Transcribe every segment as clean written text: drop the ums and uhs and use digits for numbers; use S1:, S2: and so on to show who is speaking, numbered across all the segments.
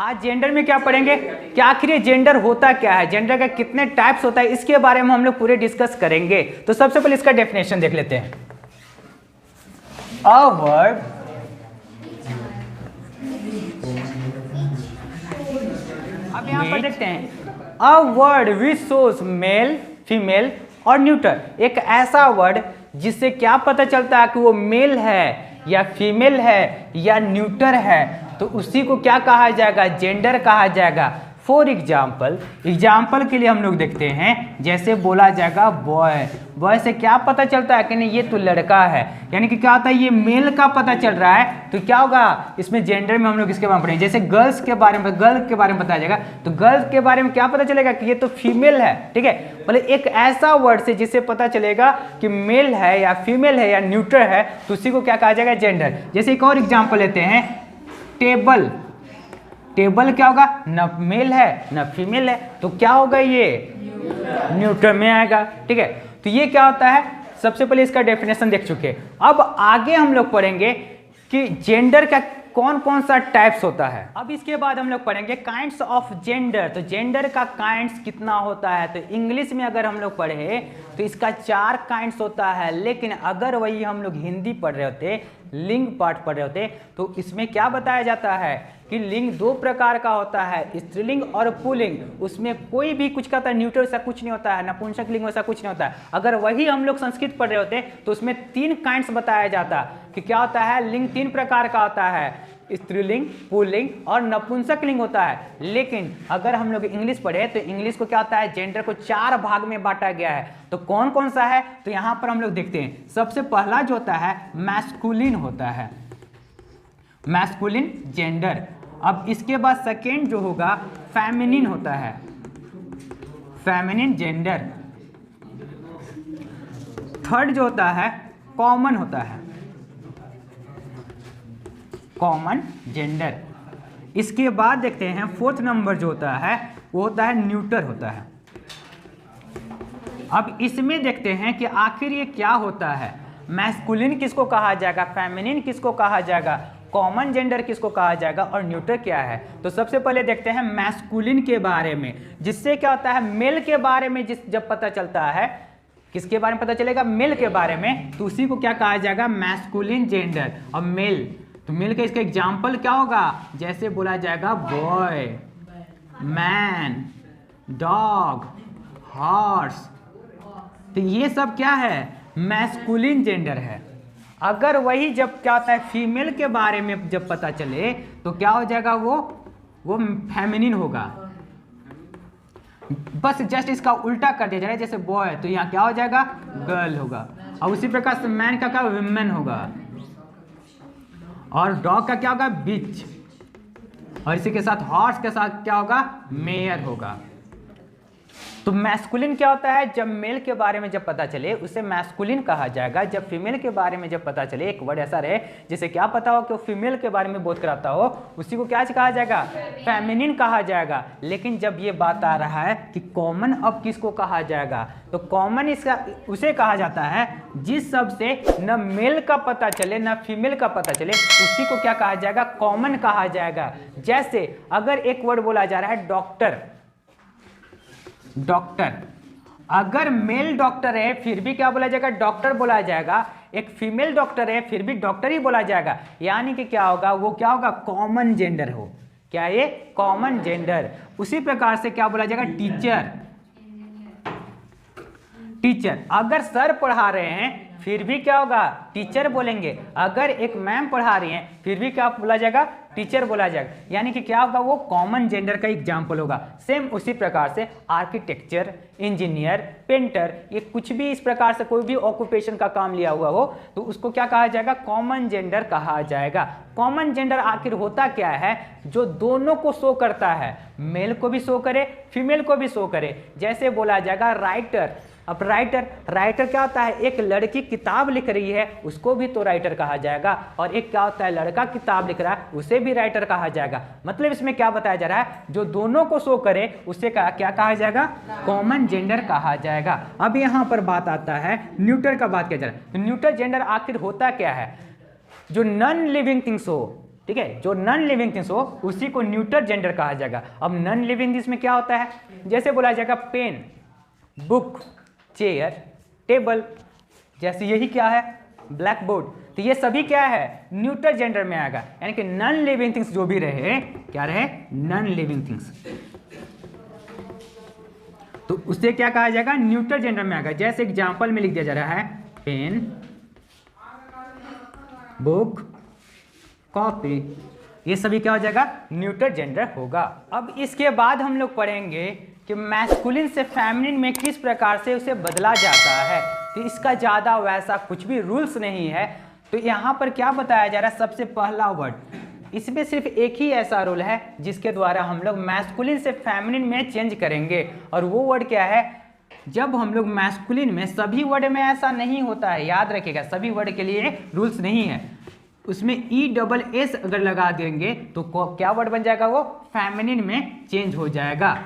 S1: आज जेंडर में क्या पढ़ेंगे कि आखिर ये जेंडर होता क्या है, जेंडर का कितने टाइप्स होता है, इसके बारे में हम लोग पूरे डिस्कस करेंगे। तो सबसे पहले इसका डेफिनेशन देख लेते हैं। अ वर्ड अब यहां पर देखते हैं a word which shows male female और न्यूटर, एक ऐसा वर्ड जिससे क्या पता चलता है कि वो मेल है या फीमेल है या न्यूटर है, तो उसी को क्या कहा जाएगा, जेंडर कहा जाएगा। फॉर एग्जाम्पल के लिए हम लोग देखते हैं, जैसे बोला जाएगा बॉय, बॉय से क्या पता चलता है कि नहीं ये तो लड़का है, यानी कि क्या होता है ये मेल का पता चल रहा है, तो क्या होगा इसमें जेंडर में हम लोग इसके बारे में पढ़ेंगे। जैसे गर्ल्स के बारे में, गर्ल के बारे में बताया जाएगा, तो गर्ल्स के बारे में क्या पता चलेगा कि ये तो फीमेल है, ठीक है। मतलब एक ऐसा वर्ड से जिससे पता चलेगा कि मेल है या फीमेल है या न्यूट्रल है, तो उसी को क्या कहा जाएगा, जेंडर। जैसे एक और एग्जाम्पल लेते हैं, टेबल, टेबल क्या होगा, न मेल है न फीमेल है, तो क्या होगा ये न्यूट्रल में आएगा, ठीक है। तो ये क्या होता है, सबसे पहले इसका डेफिनेशन देख चुके। अब आगे हम लोग पढ़ेंगे कि जेंडर का कौन कौन सा टाइप्स होता है। अब इसके बाद हम लोग पढ़ेंगे काइंड्स ऑफ जेंडर, तो जेंडर का काइंड्स कितना होता है। तो इंग्लिश में अगर हम लोग पढ़े तो इसका 4 काइंड्स होता है, लेकिन अगर वही हम लोग हिंदी पढ़ रहे होते, लिंग पार्ट पढ़ रहे होते, तो इसमें क्या बताया जाता है कि लिंग 2 प्रकार का होता है, स्त्रीलिंग और पुल्लिंग। उसमें कोई भी कुछ कहता है न्यूट्रल सा कुछ नहीं होता है, नपुंसक लिंग वैसा कुछ नहीं होता है। अगर वही हम लोग संस्कृत पढ़ रहे होते तो उसमें 3 काइंड्स बताया जाता कि क्या होता है, लिंग 3 प्रकार का होता है, स्त्रीलिंग, पुल्लिंग और नपुंसक लिंग होता है। लेकिन अगर हम लोग इंग्लिश पढ़े तो इंग्लिश को क्या होता है, जेंडर को 4 भाग में बांटा गया है। तो कौन कौन सा है, तो यहां पर हम लोग देखते हैं। सबसे पहला जो होता है मैस्कुलिन होता है, मैस्कुलिन जेंडर। अब इसके बाद सेकेंड जो होगा फेमिनिन होता है, फेमिनिन जेंडर। थर्ड जो होता है कॉमन होता है, कॉमन जेंडर। इसके बाद देखते हैं फोर्थ नंबर जो होता है वो होता है न्यूट्रल होता है। अब इसमें देखते हैं कि आखिर ये क्या होता है, मैस्कुलिन किसको कहा जाएगा, फेमिनिन किसको कहा जाएगा, कॉमन जेंडर किसको कहा जाएगा और न्यूट्रल क्या है। तो सबसे पहले देखते हैं मैस्कुलिन के बारे में, जिससे क्या होता है मेल के बारे में जब पता चलता है, किसके बारे में पता चलेगा, मेल के बारे में, तो उसी को क्या कहा जाएगा, मैस्कुलिन जेंडर। और मेल, तो मेल का इसका एग्जाम्पल क्या होगा, जैसे बोला जाएगा बॉय, मैन, डॉग, हॉर्स, तो ये सब क्या है, मैस्कुलिन जेंडर है। अगर वही जब क्या होता है फीमेल के बारे में जब पता चले तो क्या हो जाएगा, वो फेमिनिन होगा। बस जस्ट इसका उल्टा कर दिया जा रहा है, जैसे बॉय तो यहाँ क्या हो जाएगा, गर्ल होगा। और उसी प्रकार से मैन का क्या, विमेन होगा। और डॉग का क्या होगा, बिच। और इसी के साथ हॉर्स के साथ क्या होगा, मेयर होगा। तो मैस्कुलिन क्या होता है, जब मेल के बारे में जब पता चले उसे मैस्कुलिन कहा जाएगा। जब फीमेल के बारे में जब पता चले, एक वर्ड ऐसा रहे जिसे क्या पता हो कि वो फीमेल के बारे में बोध कराता हो, उसी को क्या कहा जाएगा, फेमिनिन कहा जाएगा। लेकिन जब ये बात आ रहा है कि कॉमन अब किसको कहा जाएगा, तो कॉमन इसका उसे कहा जाता है जिस शब्द से न मेल का पता चले न फीमेल का पता चले, उसी को क्या कहा जाएगा, कॉमन कहा जाएगा। जैसे अगर एक वर्ड बोला जा रहा है डॉक्टर, डॉक्टर, अगर मेल डॉक्टर है फिर भी क्या बोला जाएगा, डॉक्टर बोला जाएगा। एक फीमेल डॉक्टर है फिर भी डॉक्टर ही बोला जाएगा। यानी कि क्या होगा, वो क्या होगा, कॉमन जेंडर हो, क्या ये कॉमन जेंडर। उसी प्रकार से क्या बोला जाएगा, टीचर, टीचर, अगर सर पढ़ा रहे हैं फिर भी क्या होगा, टीचर बोलेंगे। अगर एक मैम पढ़ा रही हैं फिर भी क्या बोला जाएगा, टीचर बोला जाएगा। यानी कि क्या होगा, वो कॉमन जेंडर का एग्जाम्पल होगा। सेम उसी प्रकार से आर्किटेक्चर, इंजीनियर, पेंटर, ये कुछ भी इस प्रकार से कोई भी ऑक्यूपेशन का काम लिया हुआ हो तो उसको क्या कहा जाएगा, कॉमन जेंडर कहा जाएगा। कॉमन जेंडर आखिर होता क्या है, जो दोनों को शो करता है, मेल को भी शो करे फीमेल को भी शो करे। जैसे बोला जाएगा राइटर, अब राइटर, राइटर क्या होता है, एक लड़की किताब लिख रही है उसको भी तो राइटर कहा जाएगा, और एक क्या होता है लड़का किताब लिख रहा है उसे भी राइटर कहा जाएगा। मतलब इसमें क्या बताया जा रहा है, जो दोनों को शो करे उसे क्या कहा जाएगा, कॉमन जेंडर कहा जाएगा। अब यहाँ पर बात आता है न्यूट्रल का बात किया जा रहा है। तो न्यूट्रल जेंडर आखिर होता क्या है, जो नॉन लिविंग थिंग्स हो, ठीक है, जो नॉन लिविंग थिंग्स हो उसी को न्यूटर जेंडर कहा जाएगा। अब नॉन लिविंग थिंग्स में क्या होता है, जैसे बोला जाएगा पेन, बुक, चेयर, टेबल, जैसे यही क्या है, ब्लैक बोर्ड, तो ये सभी क्या है, न्यूटर जेंडर में आएगा, यानी कि नॉन लिविंग थिंग्स जो भी रहे क्या रहे, नॉन लिविंग थिंग्स, तो उसे क्या कहा जाएगा, न्यूटर जेंडर में आएगा। जैसे एग्जांपल में लिख दिया जा रहा है पेन, बुक, कॉपी, ये सभी क्या हो जाएगा, न्यूटर जेंडर होगा। अब इसके बाद हम लोग पढ़ेंगे कि मैस्कुलिन से फेमिनिन में किस प्रकार से उसे बदला जाता है। तो इसका ज़्यादा वैसा कुछ भी रूल्स नहीं है। तो यहाँ पर क्या बताया जा रहा है, सबसे पहला वर्ड, इसमें सिर्फ एक ही ऐसा रूल है जिसके द्वारा हम लोग मैस्कुलिन से फेमिनिन में चेंज करेंगे, और वो वर्ड क्या है, जब हम लोग मैस्कुलिन में, सभी वर्ड में ऐसा नहीं होता है, याद रखिएगा, सभी वर्ड के लिए रूल्स नहीं है, उसमें ESS अगर लगा देंगे तो क्या वर्ड बन जाएगा, वो फेमिनिन में चेंज हो जाएगा।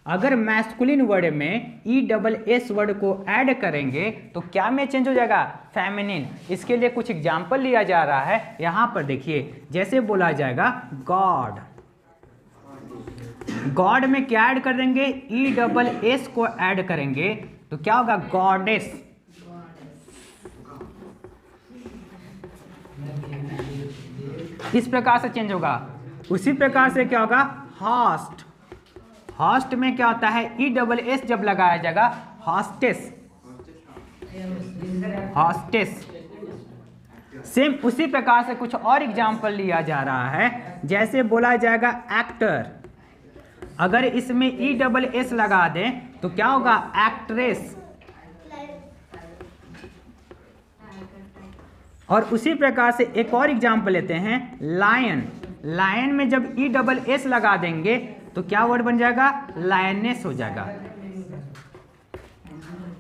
S1: अगर मैस्कुलिन वर्ड में ESS वर्ड को ऐड करेंगे तो क्या में चेंज हो जाएगा, फेमिनिन। इसके लिए कुछ एग्जाम्पल लिया जा रहा है, यहाँ पर देखिए, जैसे बोला जाएगा गॉड, गॉड में क्या ऐड कर देंगे, ESS को ऐड करेंगे तो क्या होगा, गॉडेस। इस प्रकार से चेंज होगा। उसी प्रकार से क्या होगा, हॉस्ट, हॉस्ट में क्या होता है, ESS जब लगाया जाएगा, हॉस्टेस, हॉस्टेस। सेम उसी प्रकार से कुछ और एग्जाम्पल लिया जा रहा है, जैसे बोला जाएगा एक्टर, अगर इसमें ESS लगा दें तो क्या होगा, एक्ट्रेस। और उसी प्रकार से एक और एग्जाम्पल लेते हैं, लायन, लायन में जब ESS लगा देंगे तो क्या वर्ड बन जाएगा, लायनेस हो जाएगा।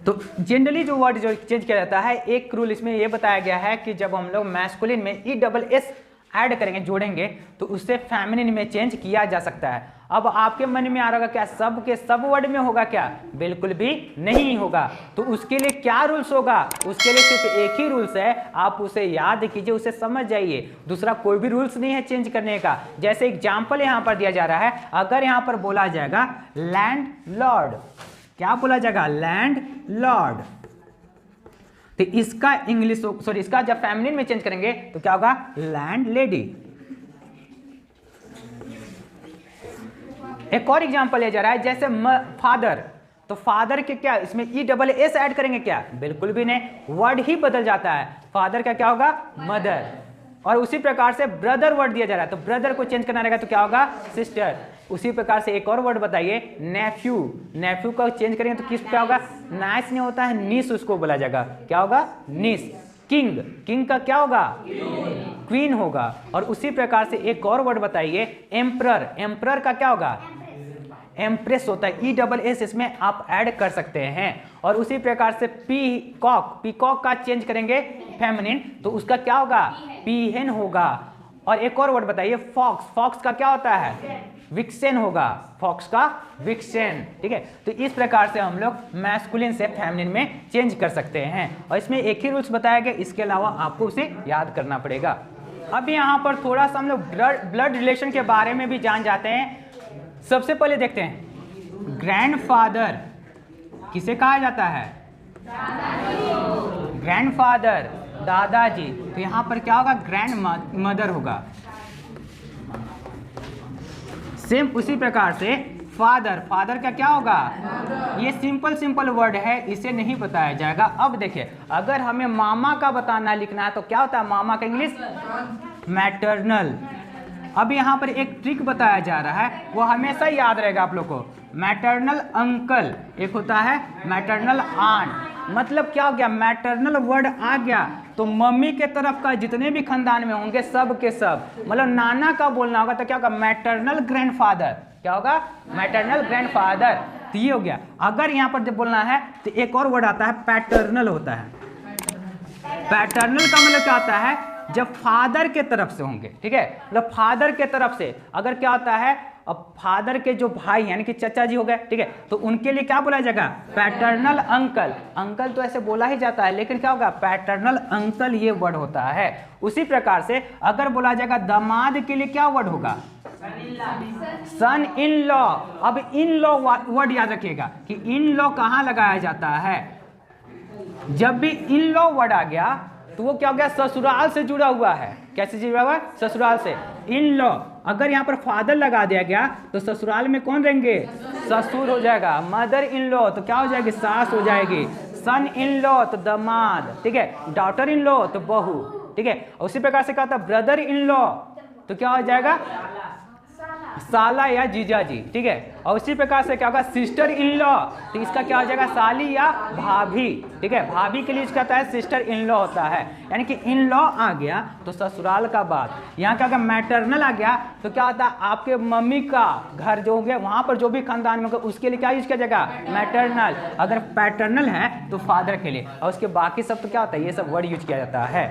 S1: तो जनरली जो वर्ड जो चेंज किया जाता है, एक रूल इसमें यह बताया गया है कि जब हम लोग मैस्कुलिन में ESS ऐड करेंगे, जोड़ेंगे, तो उससे फेमिनिन में चेंज किया जा सकता है। अब आपके मन में आ रहा होगा क्या सब के सब वर्ड में होगा क्या, बिल्कुल भी नहीं होगा। तो उसके लिए क्या रूल्स होगा, उसके लिए सिर्फ एक ही रूल्स है, आप उसे याद कीजिए, उसे समझ जाइए, दूसरा कोई भी रूल्स नहीं है चेंज करने का। जैसे एग्जाम्पल यहाँ पर दिया जा रहा है, अगर यहाँ पर बोला जाएगा लैंड लॉर्ड, क्या बोला जाएगा, लैंड लॉर्ड, तो इसका इंग्लिश, सॉरी, इसका जब फेमिनिन में चेंज करेंगे तो क्या होगा, लैंड लेडी। एक और एग्जांपल लिया जा रहा है, जैसे फादर, तो फादर के क्या, इसमें ESS ऐड करेंगे क्या, बिल्कुल भी नहीं, वर्ड ही बदल जाता है, फादर का क्या होगा, मदर। और उसी प्रकार से ब्रदर वर्ड दिया जा रहा है, तो ब्रदर को चेंज करना रहेगा तो क्या होगा, सिस्टर। उसी प्रकार से एक और वर्ड बताइए, नेफ्यू, नेफ्यू का चेंज करेंगे तो किस क्या होगा, नाइस नहीं होता है, नीस उसको बोला जाएगा, क्या होगा, नीस। किंग, किंग का क्या होगा, क्वीन होगा। और उसी प्रकार से एक और वर्ड बताइए, एम्परर, एम्परर का क्या होगा, एम्प्रेस होता है, ESS इसमें आप ऐड कर सकते हैं। और उसी प्रकार से पीकॉक, पीकॉक का चेंज करेंगे फेमिनिन तो उसका क्या होगा, पीहेन होगा। और एक और वर्ड बताइए, फॉक्स, फॉक्स का क्या होता है, विक्सेन होगा, फॉक्स का विक्सेन, ठीक है। तो इस प्रकार से हम लोग मैस्कुलिन से फेमिनिन में चेंज कर सकते हैं, और इसमें एक ही रूल्स बताया गया, इसके अलावा आपको उसे याद करना पड़ेगा। अब यहाँ पर थोड़ा सा हम लोग ब्लड रिलेशन के बारे में भी जान जाते हैं। सबसे पहले देखते हैं, ग्रैंडफादर किसे कहा जाता है, ग्रैंडफादर, दादाजी, तो यहाँ पर क्या होगा, ग्रैंड मदर होगा। सेम उसी प्रकार से फादर, फादर का क्या होगा, ये सिंपल सिंपल वर्ड है, इसे नहीं बताया जाएगा। अब देखिए, अगर हमें मामा का बताना लिखना है तो क्या होता है, मामा का इंग्लिश मैटरनल। अब यहाँ पर एक ट्रिक बताया जा रहा है, वो हमेशा याद रहेगा आप लोग को, मैटरनल अंकल, एक होता है मैटरनल आंट। मतलब क्या हो गया, मैटरनल वर्ड आ गया तो मम्मी के तरफ का जितने भी खानदान में होंगे सब के सब, मतलब नाना का बोलना होगा तो क्या होगा, मैटरनल ग्रैंडफादर, क्या होगा, मैटरनल ग्रैंडफादर। तो ये हो गया। अगर यहाँ पर जब बोलना है तो एक और वर्ड आता है, पैटर्नल होता है। पैटर्नल का मतलब क्या होता है, जब फादर के तरफ से होंगे, ठीक है, मतलब फादर के तरफ से अगर क्या होता है, अब फादर के जो भाई यानी कि चचा जी हो गए, ठीक है, तो उनके लिए क्या बोला जाएगा? Paternal uncle. अंकल तो ऐसे बोला ही जाता है, लेकिन क्या होगा? पैटर्नल अंकल ये वर्ड होता है। उसी प्रकार से अगर बोला जाएगा दामाद के लिए क्या वर्ड होगा? सन इन लॉ। अब इन लॉ वर्ड याद रखिएगा कि इन लॉ कहां लगाया जाता है? जब भी इन लॉ वर्ड आ गया तो वो क्या हो गया? ससुराल से जुड़ा हुआ है। कैसे जुड़ा हुआ? ससुराल से। इन लॉ अगर यहाँ पर फादर लगा दिया गया तो ससुराल में कौन रहेंगे? ससुर हो जाएगा। मदर इन लॉ तो क्या हो जाएगी? सास हो जाएगी। सन इन लॉ तो दामाद, ठीक है। डॉटर इन लॉ तो बहू, ठीक है। उसी प्रकार से कहता ब्रदर इन लॉ तो क्या हो जाएगा? साला या जीजा जी, ठीक है। और उसी प्रकार से क्या होगा? सिस्टर इन लॉ तो इसका क्या हो जाएगा? साली या भाभी, ठीक है। भाभी के लिए इसका होता है सिस्टर इन लॉ होता है। यानी कि इन लॉ आ गया तो ससुराल का बात। यहाँ क्या होगा? मैटरनल आ गया तो क्या होता है? आपके मम्मी का घर जो होंगे वहां पर जो भी खानदान में होगा उसके लिए क्या यूज किया जाएगा? मैटरनल। अगर पैटर्नल है तो फादर के लिए, और उसके बाकी सब तो क्या होता है? ये सब वर्ड यूज किया जाता है।